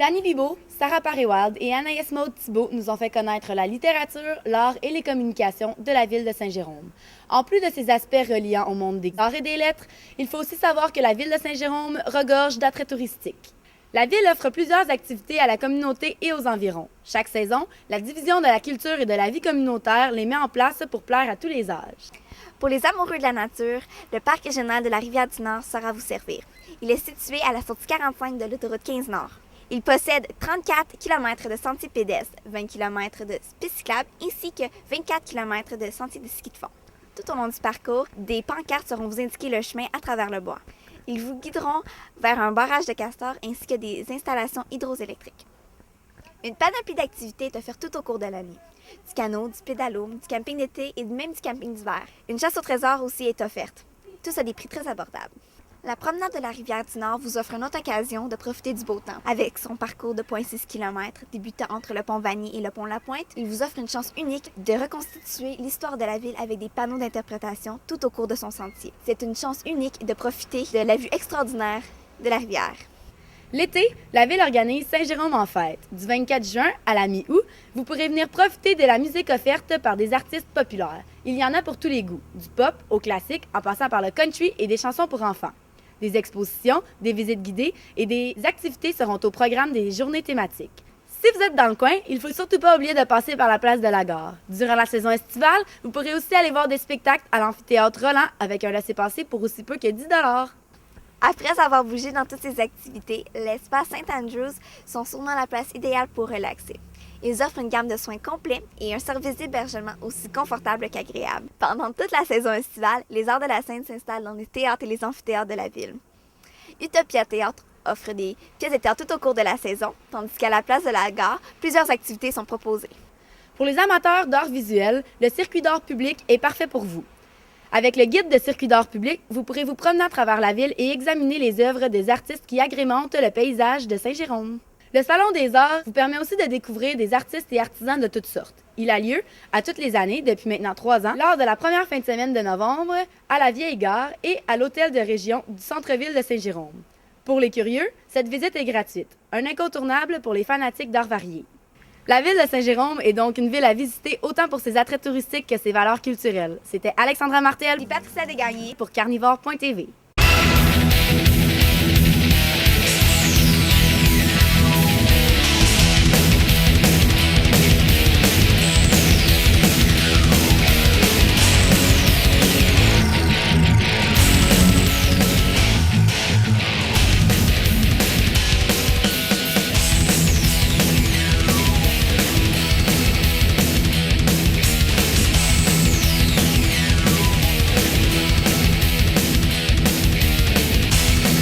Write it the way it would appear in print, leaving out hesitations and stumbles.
Dany Bibeau, Sarah Paré-Wild et Anaïs Maud Thibault nous ont fait connaître la littérature, l'art et les communications de la ville de Saint-Jérôme. En plus de ses aspects reliant au monde des arts et des lettres, il faut aussi savoir que la ville de Saint-Jérôme regorge d'attraits touristiques. La ville offre plusieurs activités à la communauté et aux environs. Chaque saison, la division de la culture et de la vie communautaire les met en place pour plaire à tous les âges. Pour les amoureux de la nature, le parc régional de la Rivière-du-Nord saura vous servir. Il est situé à la sortie 45 de l'autoroute 15 Nord. Il possède 34 km de sentiers pédestres, 20 km de pistes cyclables ainsi que 24 km de sentiers de ski de fond. Tout au long du parcours, des pancartes seront vous indiquer le chemin à travers le bois. Ils vous guideront vers un barrage de castors ainsi que des installations hydroélectriques. Une panoplie d'activités est offerte tout au cours de l'année. Du canot, du pédalo, du camping d'été et même du camping d'hiver. Une chasse au trésor aussi est offerte. Tous à des prix très abordables. La promenade de la Rivière-du-Nord vous offre une autre occasion de profiter du beau temps. Avec son parcours de 0,6 km débutant entre le pont Vanier et le pont Lapointe, il vous offre une chance unique de reconstituer l'histoire de la ville avec des panneaux d'interprétation tout au cours de son sentier. C'est une chance unique de profiter de la vue extraordinaire de la rivière. L'été, la ville organise Saint-Jérôme en fête. Du 24 juin à la mi-août, vous pourrez venir profiter de la musique offerte par des artistes populaires. Il y en a pour tous les goûts, du pop au classique en passant par le country et des chansons pour enfants. Des expositions, des visites guidées et des activités seront au programme des journées thématiques. Si vous êtes dans le coin, il ne faut surtout pas oublier de passer par la place de la gare. Durant la saison estivale, vous pourrez aussi aller voir des spectacles à l'amphithéâtre Roland avec un laissez-passer pour aussi peu que 10 $. Après avoir bougé dans toutes ces activités, l'espace St. Andrews sont sûrement la place idéale pour relaxer. Ils offrent une gamme de soins complets et un service d'hébergement aussi confortable qu'agréable. Pendant toute la saison estivale, les arts de la scène s'installent dans les théâtres et les amphithéâtres de la ville. Utopia Théâtre offre des pièces de théâtre tout au cours de la saison, tandis qu'à la place de la gare, plusieurs activités sont proposées. Pour les amateurs d'art visuel, le circuit d'art public est parfait pour vous. Avec le guide de circuit d'art public, vous pourrez vous promener à travers la ville et examiner les œuvres des artistes qui agrémentent le paysage de Saint-Jérôme. Le Salon des Arts vous permet aussi de découvrir des artistes et artisans de toutes sortes. Il a lieu à toutes les années, depuis maintenant 3 ans, lors de la première fin de semaine de novembre, à la Vieille Gare et à l'Hôtel de Région du centre-ville de Saint-Jérôme. Pour les curieux, cette visite est gratuite, un incontournable pour les fanatiques d'art variés. La ville de Saint-Jérôme est donc une ville à visiter autant pour ses attraits touristiques que ses valeurs culturelles. C'était Alexandra Martel Et Patricia Desgagnés pour Carnivore.tv.